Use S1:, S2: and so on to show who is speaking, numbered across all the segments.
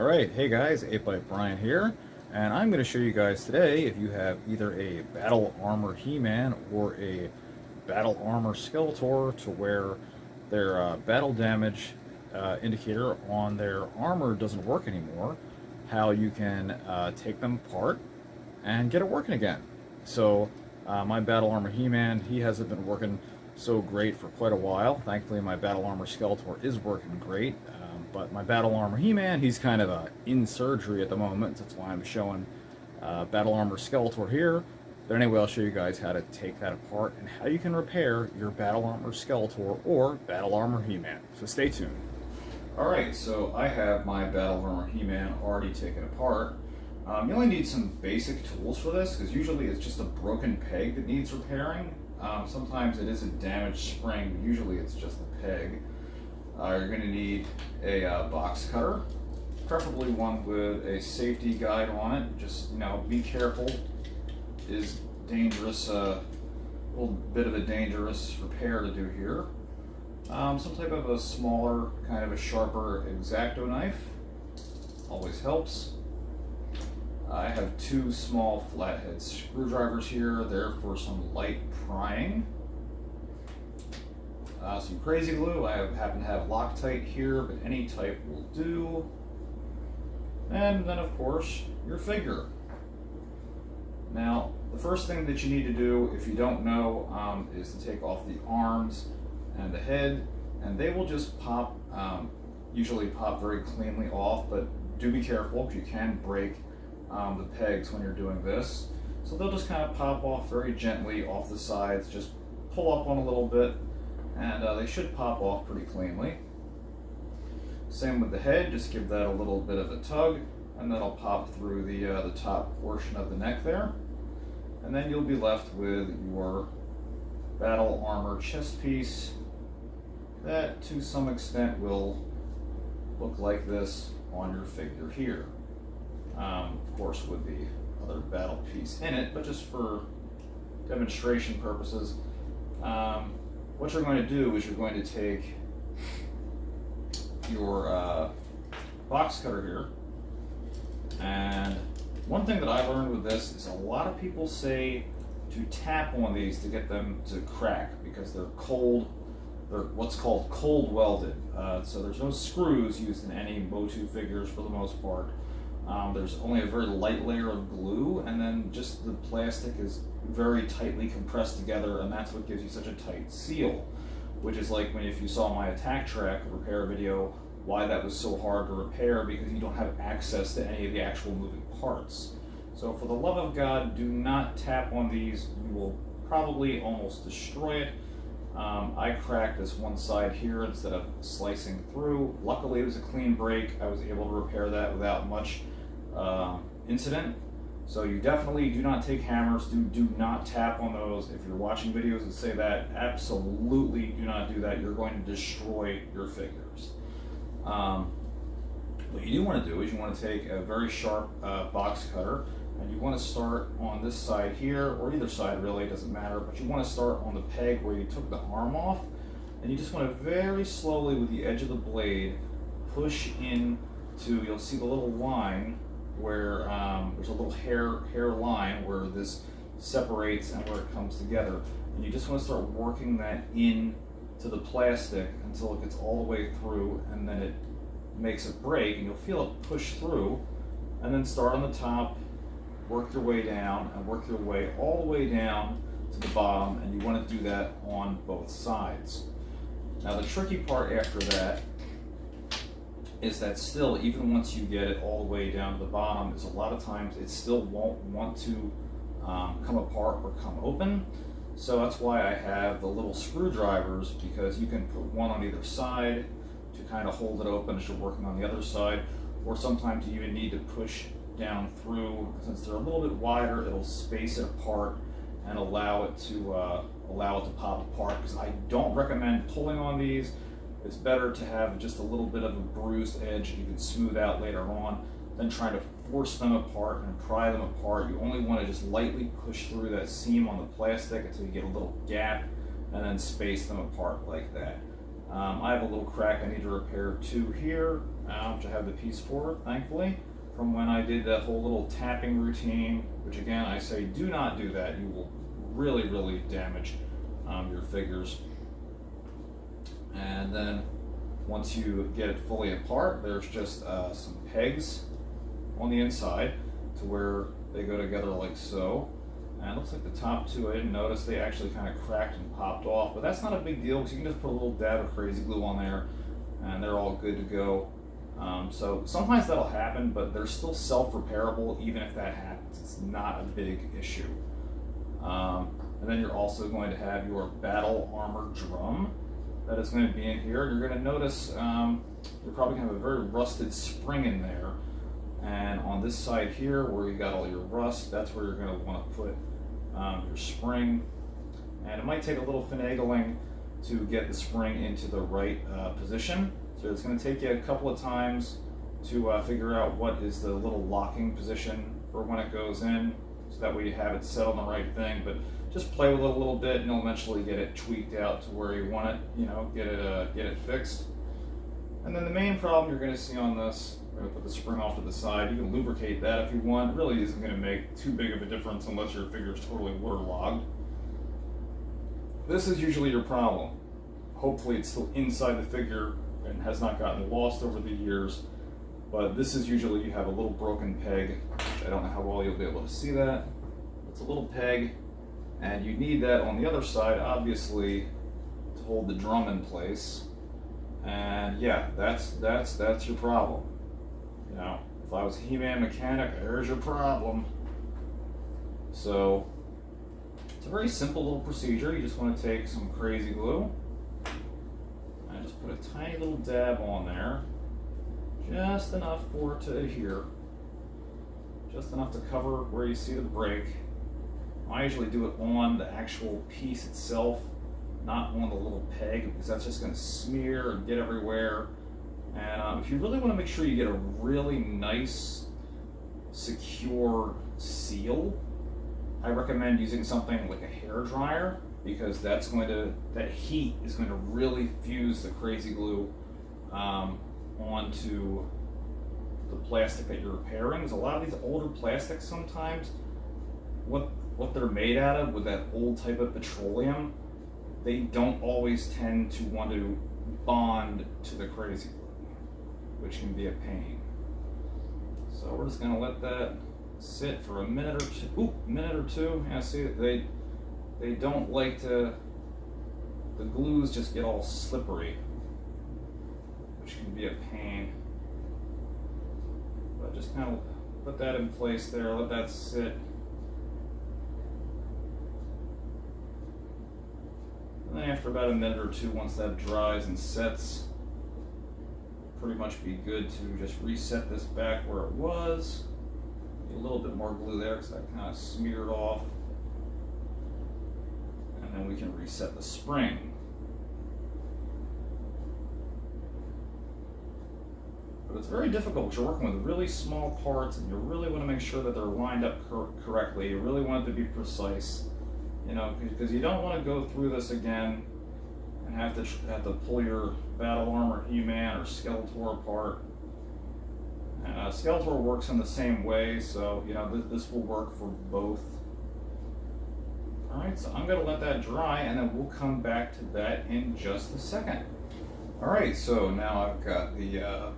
S1: Alright, hey guys, 8 Brian here, and I'm going to show you guys today if you have either a Battle Armor He-Man or a Battle Armor Skeletor to where their battle damage indicator on their armor doesn't work anymore, how you can take them apart and get it working again. So my Battle Armor He-Man, he hasn't been working so great for quite a while. Thankfully my Battle Armor Skeletor is working great. But my Battle Armor He-Man, he's kind of in surgery at the moment. That's why I'm showing Battle Armor Skeletor here. But anyway, I'll show you guys how to take that apart and how you can repair your Battle Armor Skeletor or Battle Armor He-Man. So stay tuned. Alright, so I have my Battle Armor He-Man already taken apart. You only need some basic tools for this, because usually it's just a broken peg that needs repairing. Sometimes it is a damaged spring, but usually it's just a peg. You're going to need a box cutter, preferably one with a safety guide on it. Just, be careful. It is dangerous, a little bit of a dangerous repair to do here. Some type of a smaller, kind of a sharper X-Acto knife always helps. I have two small flathead screwdrivers here. They're for some light prying. Some crazy glue. I happen to have Loctite here, but any type will do. And then, of course, your figure. Now, the first thing that you need to do, if you don't know, is to take off the arms and the head, and they will just pop, usually pop very cleanly off, but do be careful because you can break the pegs when you're doing this. So they'll just kind of pop off very gently off the sides, just pull up one a little bit, and they should pop off pretty cleanly. Same with the head, just give that a little bit of a tug, and that'll pop through the top portion of the neck there. And then you'll be left with your Battle Armor chest piece that to some extent will look like this on your figure here. Of course with the other battle piece in it, but just for demonstration purposes, what you're going to do is you're going to take your box cutter here, and one thing that I learned with this is a lot of people say to tap on these to get them to crack because they're cold. They're what's called cold welded. So there's no screws used in any MOTU figures for the most part. There's only a very light layer of glue, and then just the plastic is very tightly compressed together, and that's what gives you such a tight seal, which is like if you saw my attack track repair video, why that was so hard to repair, because you don't have access to any of the actual moving parts. So for the love of God, do not tap on these. You will probably almost destroy it. I cracked this one side here instead of slicing through. Luckily it was a clean break. I was able to repair that without much incident. So you definitely do not take hammers, do not tap on those. If you're watching videos that say that, absolutely do not do that. You're going to destroy your figures. What you do want to do is you want to take a very sharp box cutter, and you want to start on this side here, or either side really, it doesn't matter, but you want to start on the peg where you took the arm off, and you just want to very slowly with the edge of the blade push in to, you'll see the little line where there's a little hair line where this separates and where it comes together, and you just want to start working that in to the plastic until it gets all the way through, and then it makes a break and you'll feel it push through, and then start on the top, work your way down, and work your way all the way down to the bottom, and you want to do that on both sides. Now the tricky part after that is that still, even once you get it all the way down to the bottom, is a lot of times it still won't want to come apart or come open. So that's why I have the little screwdrivers, because you can put one on either side to kind of hold it open as you're working on the other side, or sometimes you even need to push down through. Since they're a little bit wider, it'll space it apart and allow it to pop apart, because I don't recommend pulling on these. It's better to have just a little bit of a bruised edge you can smooth out later on than trying to force them apart and pry them apart. You only want to just lightly push through that seam on the plastic until you get a little gap, and then space them apart like that. I have a little crack I need to repair too here, which I have the piece for, thankfully, from when I did that whole little tapping routine, which again, I say do not do that. You will really, really damage your figures. And then once you get it fully apart, there's just some pegs on the inside to where they go together like so. And it looks like the top two, I didn't notice, they actually kind of cracked and popped off, but that's not a big deal because you can just put a little dab of crazy glue on there and they're all good to go. So sometimes that'll happen, but they're still self-repairable even if that happens. It's not a big issue. And then you're also going to have your battle armor drum that is going to be in here. You're going to notice you're probably going to have a very rusted spring in there. And on this side here where you got all your rust, that's where you're going to want to put your spring. And it might take a little finagling to get the spring into the right position. So it's going to take you a couple of times to figure out what is the little locking position for when it goes in, so that way you have it set on the right thing. But just play with it a little bit and you'll eventually get it tweaked out to where you want it, you know, get it fixed. And then the main problem you're going to see on this, we're going to put the spring off to the side. You can lubricate that if you want. It really isn't going to make too big of a difference unless your figure is totally waterlogged. This is usually your problem. Hopefully it's still inside the figure and has not gotten lost over the years. But this is usually you have a little broken peg. I don't know how well you'll be able to see that. It's a little peg, and you need that on the other side, obviously, to hold the drum in place. And yeah, that's your problem. You know, if I was a He-Man mechanic, there's your problem. So it's a very simple little procedure. You just want to take some crazy glue and just put a tiny little dab on there, just enough for it to adhere, just enough to cover where you see the break. I usually do it on the actual piece itself, not on the little peg, because that's just going to smear and get everywhere. And if you really want to make sure you get a really nice, secure seal, I recommend using something like a hair dryer, because that heat is going to really fuse the crazy glue onto the plastic that you're repairing. Because a lot of these older plastics, sometimes what they're made out of with that old type of petroleum, they don't always tend to want to bond to the crazy glue, which can be a pain. So we're just going to let that sit for a minute or two. Yeah, see, they don't like to, the glues just get all slippery, which can be a pain. But just kind of put that in place there, let that sit. And then after about a minute or two, once that dries and sets, pretty much be good to just reset this back where it was. Get a little bit more glue there because that kind of smeared off. And then we can reset the spring. But it's very difficult. You're working with really small parts and you really want to make sure that they're lined up correctly. You really want it to be precise. You know, because you don't want to go through this again and have to pull your battle armor He-Man or Skeletor apart. And Skeletor works in the same way, so you know this will work for both. All right, so I'm going to let that dry, and then we'll come back to that in just a second. All right, so now I've got the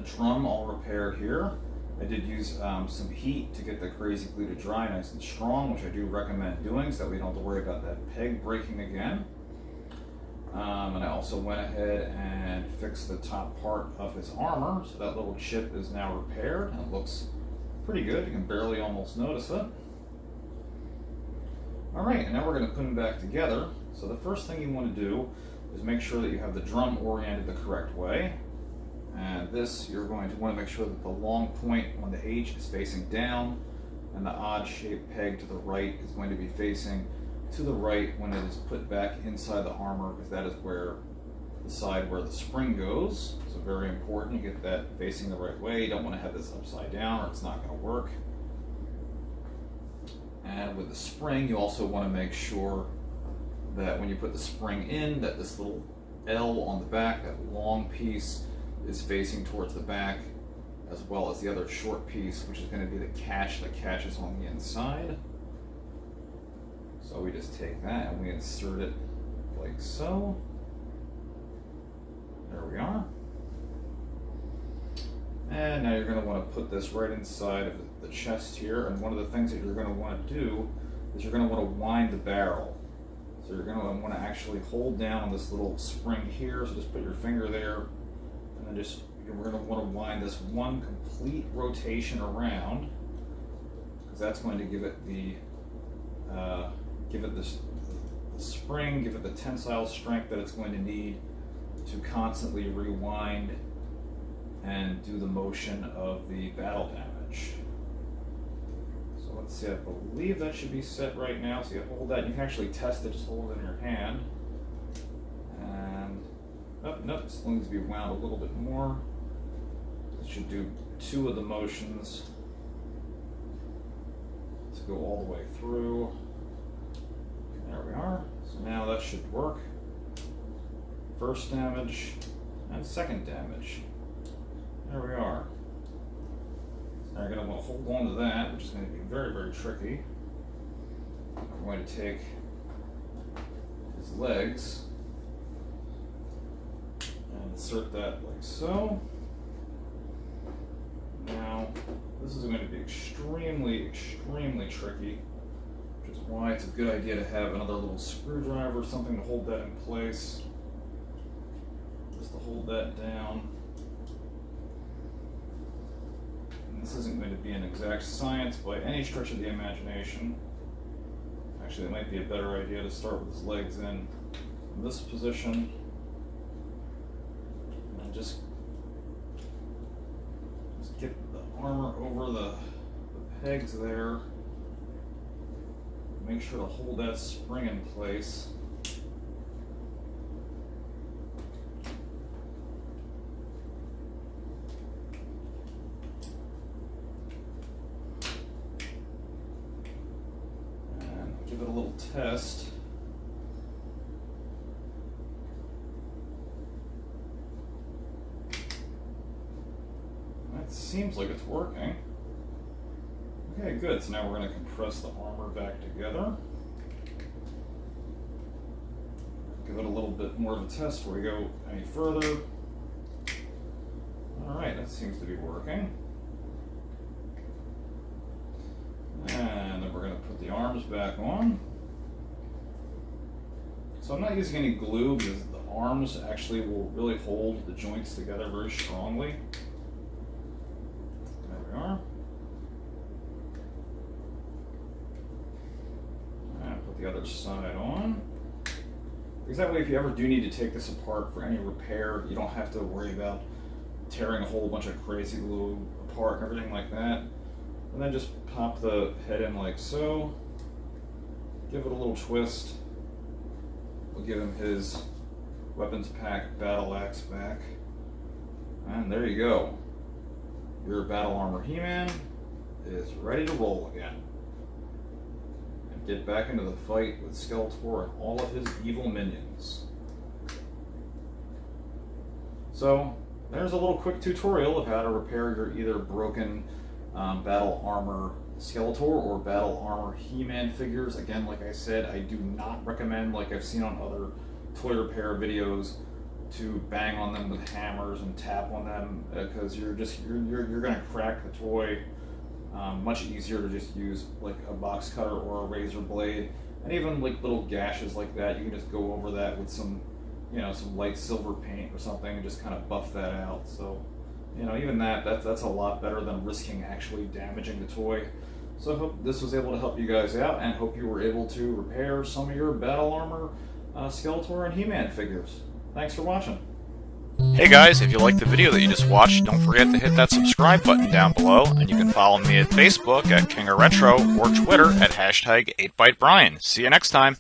S1: drum all repaired here. I did use some heat to get the crazy glue to dry nice and strong, which I do recommend doing so that we don't have to worry about that peg breaking again. And I also went ahead and fixed the top part of his armor, so that little chip is now repaired and it looks pretty good. You can barely almost notice it. All right, and now we're going to put them back together. So the first thing you want to do is make sure that you have the drum oriented the correct way. And this, you're going to want to make sure that the long point on the H is facing down and the odd shaped peg to the right is going to be facing to the right when it is put back inside the armor, because that is where the side where the spring goes. So very important you get that facing the right way. You don't want to have this upside down or it's not going to work. And with the spring, you also want to make sure that when you put the spring in, that this little L on the back, that long piece, is facing towards the back, as well as the other short piece, which is going to be the catch that catches on the inside. So we just take that and we insert it like so. There we are. And now you're going to want to put this right inside of the chest here, and one of the things that you're going to want to do is you're going to want to wind the barrel. So you're going to want to actually hold down on this little spring here, so just put your finger there, and then just, we're going to want to wind this one complete rotation around, because that's going to give it the spring, give it the tensile strength that it's going to need to constantly rewind and do the motion of the battle damage. So let's see, I believe that should be set right now. So you hold that, you can actually test it, just hold it in your hand. And, oh, nope, it still needs to be wound a little bit more. It should do 2 of the motions to go all the way through. There we are. So now that should work. First damage and second damage. There we are. So now you're going to want to hold on to that, which is going to be very, very tricky. I'm going to take his legs and insert that like so. Now, this is going to be extremely, extremely tricky, which is why it's a good idea to have another little screwdriver or something to hold that in place. Just to hold that down. And this isn't going to be an exact science by any stretch of the imagination. Actually, it might be a better idea to start with his legs in this position. And just get the armor over the pegs there. Make sure to hold that spring in place. And give it a little test. That seems like it's working. Okay, good. So now we're going to compress the armor back together. Give it a little bit more of a test before we go any further. Alright, that seems to be working. And then we're going to put the arms back on. So I'm not using any glue because the arms actually will really hold the joints together very strongly. There we are. The other side on, because that way if you ever do need to take this apart for any repair, you don't have to worry about tearing a whole bunch of crazy glue apart and everything like that. And then just pop the head in like so, give it a little twist. We'll give him his weapons pack battle axe back, and there you go. Your battle armor He-Man is ready to roll again. Get back into the fight with Skeletor and all of his evil minions. So, there's a little quick tutorial of how to repair your either broken battle armor Skeletor or battle armor He-Man figures. Again, like I said, I do not recommend, like I've seen on other toy repair videos, to bang on them with hammers and tap on them, because you're going to crack the toy. Much easier to just use like a box cutter or a razor blade, and even like little gashes like that, you can just go over that with some, some light silver paint or something and just kind of buff that out. So, even that's a lot better than risking actually damaging the toy. So I hope this was able to help you guys out, and hope you were able to repair some of your battle armor Skeletor and He-Man figures. Thanks for watching.
S2: Hey guys, if you liked the video that you just watched, don't forget to hit that subscribe button down below, and you can follow me at Facebook at King of Retro or Twitter at #8ByteBrian. See you next time.